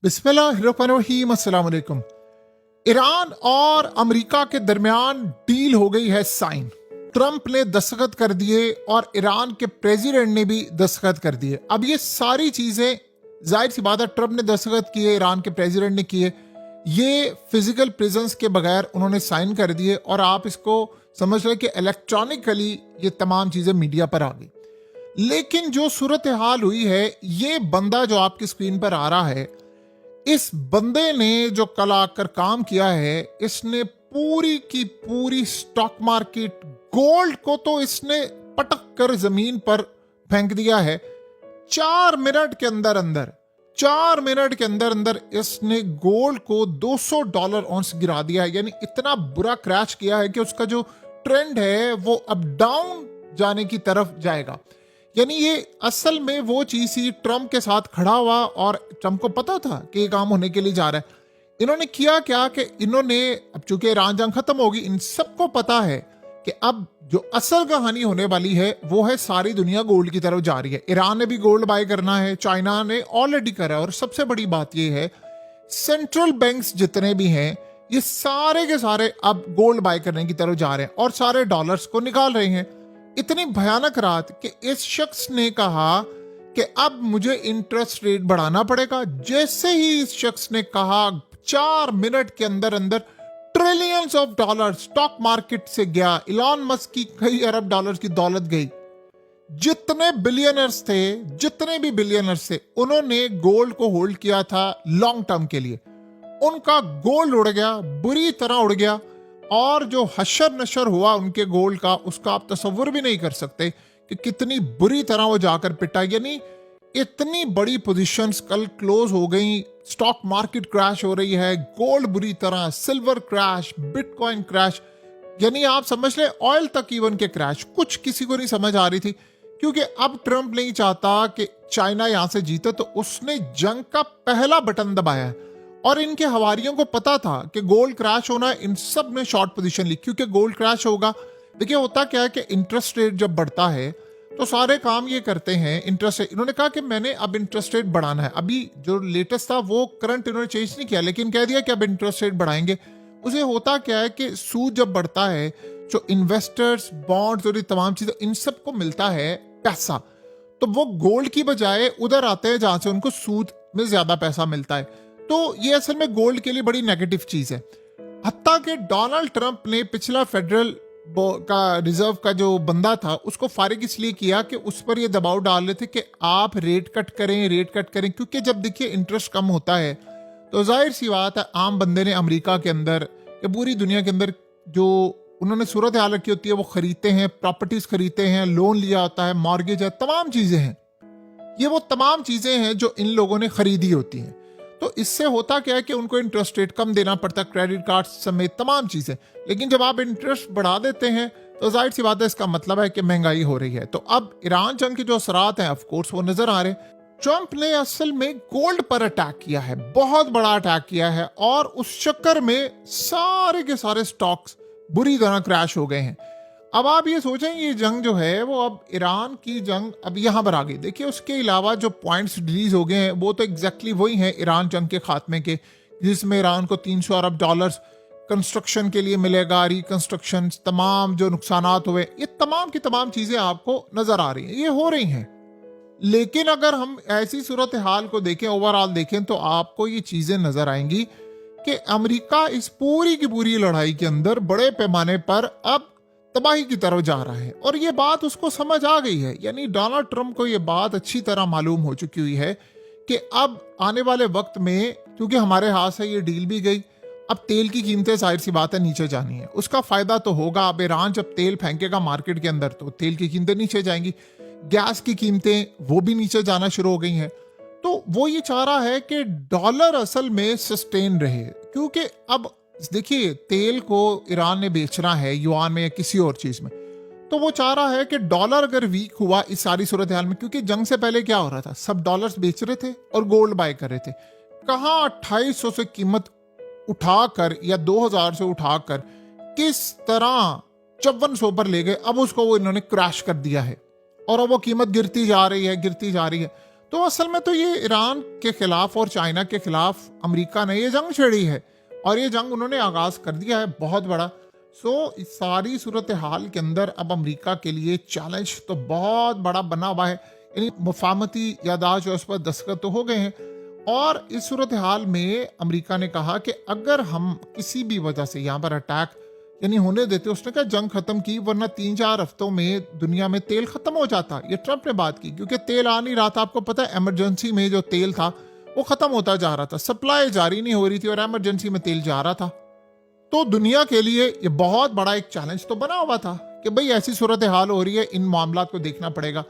बिस्मिल्लाहिर्रहमानिर्रहीम, अस्सलाम वालेकुम। ईरान और अमेरिका के दरमियान डील हो गई है साइन। ट्रंप ने दस्तखत कर दिए और ईरान के प्रेसिडेंट ने भी दस्तखत कर दिए। अब ये सारी चीजें, जाहिर सी बात है, ट्रंप ने दस्तखत किए, ईरान के प्रेसिडेंट ने किए, ये फिजिकल प्रेजेंस के बगैर उन्होंने साइन कर दिए और आप इसको समझ लें कि इलेक्ट्रॉनिकली ये तमाम चीजें मीडिया पर आ गई। लेकिन जो सूरत हाल हुई है, ये बंदा जो आपकी स्क्रीन पर आ रहा है, इस बंदे ने जो कल आकर काम किया है, इसने पूरी की पूरी स्टॉक मार्केट, गोल्ड को तो इसने पटक कर जमीन पर फेंक दिया है। 4 मिनट के अंदर अंदर इसने गोल्ड को $200 ऑन्स गिरा दिया है। यानी इतना बुरा क्रैश किया है कि उसका जो ट्रेंड है वो अब डाउन जाने की तरफ जाएगा। यानी ये असल में वो चीज थी, ट्रंप के साथ खड़ा हुआ और ट्रंप को पता था कि ये काम होने के लिए जा रहा है। इन्होंने किया क्या कि इन्होंने, अब चूंकि ईरान जंग खत्म होगी, इन सबको पता है कि अब जो असल कहानी होने वाली है वो है सारी दुनिया गोल्ड की तरफ जा रही है। ईरान ने भी गोल्ड बाय करना है, चाइना ने ऑलरेडी करा है, और सबसे बड़ी बात ये है सेंट्रल बैंक्स जितने भी हैं ये सारे के सारे अब गोल्ड बाय करने की तरफ जा रहे हैं और सारे डॉलर्स को निकाल रहे हैं। इतनी भयानक रात कि इस शख्स ने कहा कि अब मुझे इंटरेस्ट रेट बढ़ाना पड़ेगा। जैसे ही इस शख्स ने कहा, 4 मिनट के अंदर अंदर trillions of dollar stock market से गया। इलॉन मस्क की कई अरब डॉलर की दौलत गई। जितने भी बिलियनर्स थे उन्होंने गोल्ड को होल्ड किया था लॉन्ग टर्म के लिए, उनका गोल्ड उड़ गया, बुरी तरह उड़ गया। और जो हशर नशर हुआ उनके गोल्ड का, उसका आप तस्वुर भी नहीं कर सकते कि कितनी बुरी तरह वो जाकर पिटा। यानी इतनी बड़ी पोजीशंस कल क्लोज हो गई, स्टॉक मार्केट क्रैश हो रही है, गोल्ड बुरी तरह, सिल्वर क्रैश, बिटकॉइन क्रैश, यानी आप समझ ले ऑयल तक इवन के क्रैश। कुछ किसी को नहीं समझ आ रही थी, क्योंकि अब ट्रंप नहीं चाहता कि चाइना यहां से जीते, तो उसने जंग का पहला बटन दबाया है। और इनके हवारियों को पता था कि गोल्ड क्रैश होना है, इन सब ने शॉर्ट पोजीशन ली, क्योंकि गोल्ड क्रैश होगा। देखिए होता क्या है कि इंटरेस्ट रेट जब बढ़ता है तो सारे काम ये करते हैं इंटरेस्ट रेट। इन्होंने कहा कि मैंने अब इंटरेस्ट रेट बढ़ाना है। अभी जो लेटेस्ट था वो करंट इन्होंने चेंज नहीं किया, लेकिन कह दिया कि अब इंटरेस्ट रेट बढ़ाएंगे। उसे होता क्या है कि सूद जब बढ़ता है, जो इन्वेस्टर्स, बॉन्ड्स और ये तमाम चीजें, इन सबको मिलता है पैसा, तो वो गोल्ड की बजाय उधर आते हैं जहां से उनको सूद में ज्यादा पैसा मिलता है। तो ये असल में गोल्ड के लिए बड़ी नेगेटिव चीज है। हत्ता कि डोनाल्ड ट्रंप ने पिछला फेडरल का रिजर्व का जो बंदा था उसको फारिग इसलिए किया कि उस पर ये दबाव डाल रहे थे कि आप रेट कट करें, क्योंकि जब देखिए इंटरेस्ट कम होता है तो जाहिर सी बात है आम बंदे ने अमेरिका के अंदर या पूरी दुनिया के अंदर जो उन्होंने सूरत हाल रखी होती है वो खरीदते हैं, प्रॉपर्टीज खरीदते हैं, लोन लिया होता है, मॉर्गेज है, तमाम चीजें हैं। ये वो तमाम चीजें हैं जो इन लोगों ने खरीदी होती हैं। तो इससे होता क्या है कि उनको इंटरेस्ट रेट कम देना पड़ता है, क्रेडिट कार्ड समेत तमाम चीजें। लेकिन जब आप इंटरेस्ट बढ़ा देते हैं तो जाहिर सी बात है इसका मतलब है कि महंगाई हो रही है। तो अब ईरान जंग के जो असरात हैं ऑफ कोर्स वो नजर आ रहे हैं। ट्रंप ने असल में गोल्ड पर अटैक किया है, बहुत बड़ा अटैक किया है, और उस चक्कर में सारे के सारे स्टॉक्स बुरी तरह क्रैश हो गए हैं। अब आप ये सोचें ये जंग जो है वो अब ईरान की जंग अब यहां पर आ गई। देखिए उसके अलावा जो पॉइंट्स रिलीज हो गए हैं वो तो एग्जैक्टली वही हैं ईरान जंग के खात्मे के, जिसमें ईरान को $300 अरब कंस्ट्रक्शन के लिए मिलेगा, रिकंस्ट्रक्शन, तमाम जो नुकसानात हुए, ये तमाम की तमाम चीजें आपको नजर आ रही हैं, ये हो रही हैं। लेकिन अगर हम ऐसी सूरत हाल को देखें, ओवरऑल देखें, तो आपको ये चीजें नजर आएंगी कि अमेरिका इस पूरी की पूरी लड़ाई के अंदर बड़े पैमाने पर अब तबाही की तरफ जा रहा है, और ये बात उसको समझ आ गई है। यानी डोनाल्ड ट्रंप को ये बात अच्छी तरह मालूम हो चुकी हुई है कि अब आने वाले वक्त में, क्योंकि हमारे हाथ से ये डील भी गई, अब तेल की कीमतें जाहिर सी बात है नीचे जानी है, उसका फायदा तो होगा। अब ईरान जब तेल फेंकेगा मार्केट के अंदर तो तेल की कीमतें नीचे जाएंगी, गैस की कीमतें वो भी नीचे जाना शुरू हो गई हैं। तो वो ये चाह रहा है कि डॉलर असल में सस्टेन रहे, क्योंकि अब देखिए तेल को ईरान ने बेचना है युआन में या किसी और चीज में, तो वो चाह रहा है कि डॉलर अगर वीक हुआ इस सारी सूरत हाल में, क्योंकि जंग से पहले क्या हो रहा था, सब डॉलर्स बेच रहे थे और गोल्ड बाय कर रहे थे। कहां 2800 से कीमत उठाकर या 2000 से उठाकर किस तरह 5400 पर ले गए, अब उसको वो इन्होंने क्रैश कर दिया है और अब वो कीमत गिरती जा रही है। तो असल में तो ये ईरान के खिलाफ और चाइना के खिलाफ अमेरिका ने ये जंग छेड़ी है और ये जंग उन्होंने आगाज कर दिया है बहुत बड़ा। इस सारी सूरत हाल के अंदर अब अमेरिका के लिए चैलेंज तो बहुत बड़ा बना हुआ है, यानी मुफाहमती यादाश्त जो उस पर दस्तखत तो हो गए हैं। और इस सूरत हाल में अमेरिका ने कहा कि अगर हम किसी भी वजह से यहाँ पर अटैक यानी होने देते, उसने कहा जंग खत्म की, वरना 3-4 हफ्तों में दुनिया में तेल खत्म हो जाता। ये ट्रंप ने बात की क्योंकि तेल आ नहीं रहा था। आपको पता है इमरजेंसी में जो तेल था वो खत्म होता जा रहा था, सप्लाई जारी नहीं हो रही थी और इमरजेंसी में तेल जा रहा था। तो दुनिया के लिए ये बहुत बड़ा एक चैलेंज तो बना हुआ था कि भाई ऐसी सूरत हाल हो रही है, इन मामला को देखना पड़ेगा।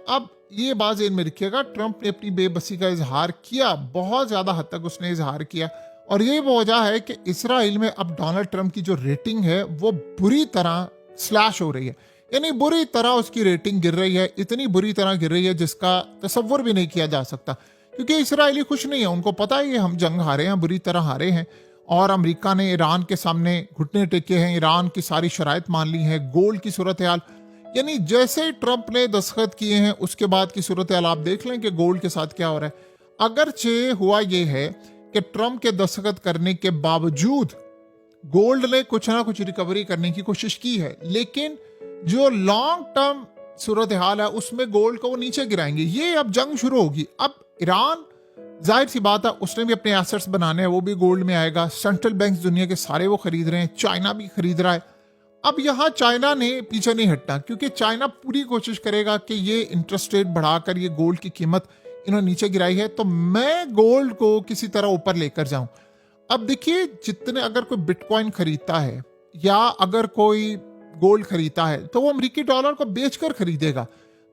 अब ये बात ज़हन में रखिएगा, ट्रंप ने अपनी बेबसी का इजहार किया, बहुत ज़्यादा हद तक उसने इजहार किया। और ये वो वजह है कि इसराइल में अब डोनाल्ड ट्रंप की जो रेटिंग है वो बुरी तरह स्लैश हो रही है, यानी बुरी तरह उसकी रेटिंग गिर रही है, इतनी बुरी तरह गिर रही है जिसका तसव्वुर भी नहीं किया जा सकता। क्योंकि इसराइली खुश नहीं है, उनको पता है कि हम जंग हारे हैं, बुरी तरह हारे हैं। और अमेरिका ने ईरान के सामने घुटने टेके हैं, ईरान की सारी शराइत मान ली है, गोल्ड की सूरत हाल, यानी जैसे ट्रंप ने दस्तखत किए हैं उसके बाद की सूरत हाल आप देख लें कि गोल्ड के साथ क्या हो रहा है। अगरचे हुआ ये है कि ट्रंप के दस्तखत करने के बावजूद गोल्ड ने कुछ ना कुछ रिकवरी करने की कोशिश की है, लेकिन जो लॉन्ग टर्म सूरत हाल है उसमें गोल्ड को वो नीचे गिराएंगे। ये अब जंग शुरू होगी। अब ईरान जाहिर सी बात है उसने भी अपने एसेट्स बनाने हैं, वो भी गोल्ड में आएगा। सेंट्रल बैंक दुनिया के सारे वो खरीद रहे हैं, चाइना भी खरीद रहा है। अब यहाँ चाइना ने पीछे नहीं हटना, क्योंकि चाइना पूरी कोशिश करेगा कि ये इंटरेस्ट रेट बढ़ाकर ये गोल्ड की कीमत इन्होंने नीचे गिराई है तो मैं गोल्ड को किसी तरह ऊपर लेकर जाऊं। अब देखिए, जितने अगर कोई बिटकॉइन खरीदता है या अगर कोई गोल्ड खरीदता है तो वो अमेरिकी डॉलर को बेचकर खरीदेगा।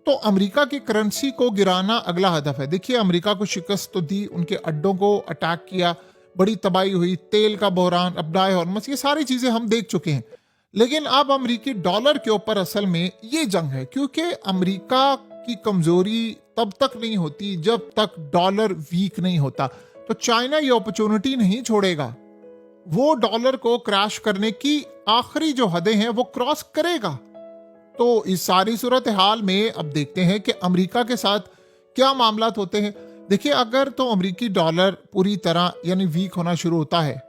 तो अमेरिका की करेंसी को गिराना अगला हदफ है। देखिए, अमेरिका को शिकस्त तो दी, उनके अड्डों को अटैक किया, बड़ी तबाही हुई, तेल का बहरान, अपडाय हॉर्मस, ये सारी चीजें हम देख चुके हैं। लेकिन अब अमेरिकी डॉलर के ऊपर असल में ये जंग है, क्योंकि अमेरिका की कमजोरी तब तक नहीं होती जब तक डॉलर वीक नहीं होता। तो चाइना ये अपॉर्चुनिटी नहीं छोड़ेगा, वो डॉलर को क्रैश करने की आखिरी जो हदें हैं वो क्रॉस करेगा। तो इस सारी सूरत हाल में अब देखते हैं कि अमेरिका के साथ क्या मामलात होते हैं। देखिए, अगर तो अमेरिकी डॉलर पूरी तरह यानी वीक होना शुरू होता है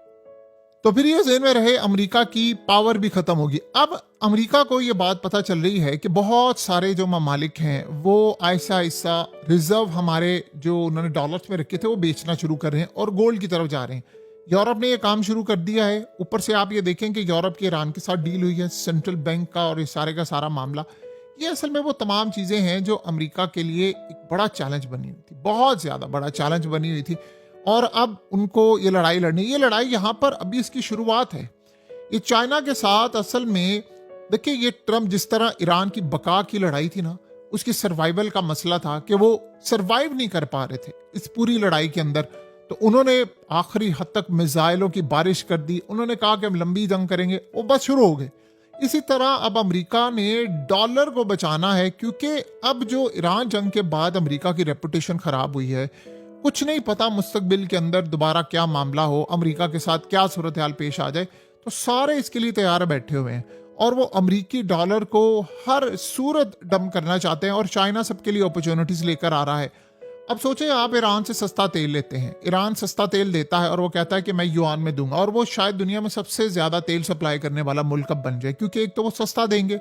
तो फिर ये ज़हन में रहे अमेरिका की पावर भी खत्म होगी। अब अमेरिका को ये बात पता चल रही है कि बहुत सारे जो ममालिक हैं वो ऐसा ऐसा रिजर्व हमारे जो उन्होंने डॉलर्स में रखे थे वो बेचना शुरू कर रहे हैं और गोल्ड की तरफ जा रहे हैं। यूरोप ने ये काम शुरू कर दिया है। ऊपर से आप ये देखें कि यूरोप की ईरान के साथ डील हुई है, सेंट्रल बैंक का और इस सारे का सारा मामला। ये असल में वो तमाम चीज़ें हैं जो अमेरिका के लिए एक बड़ा चैलेंज बनी हुई थी, बहुत ज़्यादा बड़ा चैलेंज बनी हुई थी। और अब उनको ये लड़ाई लड़नी, ये लड़ाई यहाँ पर अभी इसकी शुरुआत है। ये चाइना के साथ असल में देखिए, ये ट्रंप जिस तरह ईरान की बका की लड़ाई थी ना, उसकी सर्वाइवल का मसला था कि वो सर्वाइव नहीं कर पा रहे थे इस पूरी लड़ाई के अंदर। तो उन्होंने आखिरी हद तक मिसाइलों की बारिश कर दी, उन्होंने कहा कि हम लंबी जंग करेंगे, वो बस शुरू हो गए। इसी तरह अब अमेरिका ने डॉलर को बचाना है, क्योंकि अब जो ईरान जंग के बाद अमेरिका की रेपुटेशन खराब हुई है, कुछ नहीं पता मुस्तकबिल के अंदर दोबारा क्या मामला हो, अमेरिका के साथ क्या सूरत हाल पेश आ जाए। तो सारे इसके लिए तैयार बैठे हुए हैं और वो अमेरिकी डॉलर को हर सूरत डम करना चाहते हैं और चाइना सबके लिए अपॉर्चुनिटीज लेकर आ रहा है। अब सोचें, आप ईरान से सस्ता तेल लेते हैं, ईरान सस्ता तेल देता है और वो कहता है कि मैं युआन में दूंगा, और वो शायद दुनिया में सबसे ज्यादा तेल सप्लाई करने वाला मुल्क अब बन जाए, क्योंकि एक तो वो सस्ता देंगे,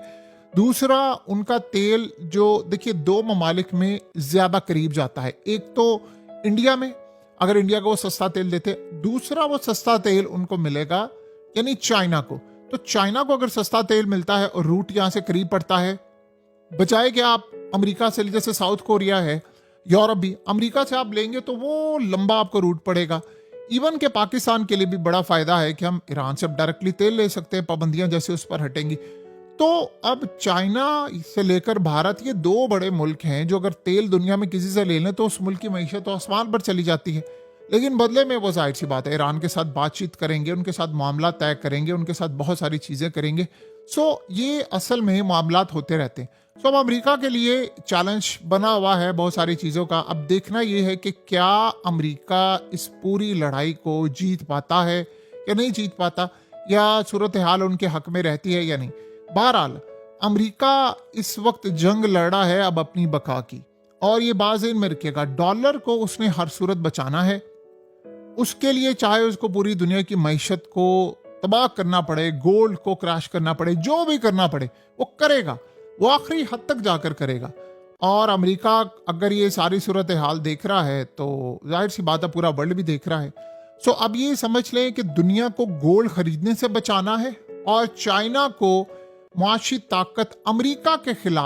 दूसरा उनका तेल जो देखिए दो ममालिक में ज्यादा करीब जाता है। एक तो इंडिया में, अगर इंडिया को वो सस्ता तेल देते, दूसरा वो सस्ता तेल उनको मिलेगा यानी चाइना को। तो चाइना को अगर सस्ता तेल मिलता है और रूट यहां से करीब पड़ता है, बजाय कि आप अमेरिका से, जैसे साउथ कोरिया है, यूरोप भी, अमेरिका से आप लेंगे तो वो लंबा आपको रूट पड़ेगा। इवन के पाकिस्तान के लिए भी बड़ा फायदा है कि हम ईरान से अब डायरेक्टली तेल ले सकते हैं, पाबंदियां जैसे उस पर हटेंगी। तो अब चाइना से लेकर भारत, ये दो बड़े मुल्क हैं जो अगर तेल दुनिया में किसी से ले लें तो उस मुल्क की मईशत तो आसमान पर चली जाती है। लेकिन बदले में वो जाहिर सी बात है ईरान के साथ बातचीत करेंगे, उनके साथ मामला तय करेंगे, उनके साथ बहुत सारी चीज़ें करेंगे। ये असल में मामलात होते रहते हैं। अब अमेरिका के लिए चैलेंज बना हुआ है बहुत सारी चीज़ों का। अब देखना ये है कि क्या अमेरिका इस पूरी लड़ाई को जीत पाता है या नहीं जीत पाता, या सूरत हाल उनके हक में रहती है या नहीं। बहरहाल अमेरिका इस वक्त जंग लड़ रहा है अब अपनी बका की, और ये बात ज़हन में रखिएगा, डॉलर को उसने हर सूरत बचाना है। उसके लिए चाहे उसको पूरी दुनिया की मईशत को तबाह करना पड़े, गोल्ड को क्रैश करना पड़े, जो भी करना पड़े वो करेगा, वो आखिरी हद तक जाकर करेगा। और अमेरिका अगर ये सारी सूरत हाल देख रहा है तो जाहिर सी बात है पूरा वर्ल्ड भी देख रहा है। सो अब ये समझ लें कि दुनिया को गोल्ड खरीदने से बचाना है और चाइना को मुआशी ताकत अमेरिका के खिलाफ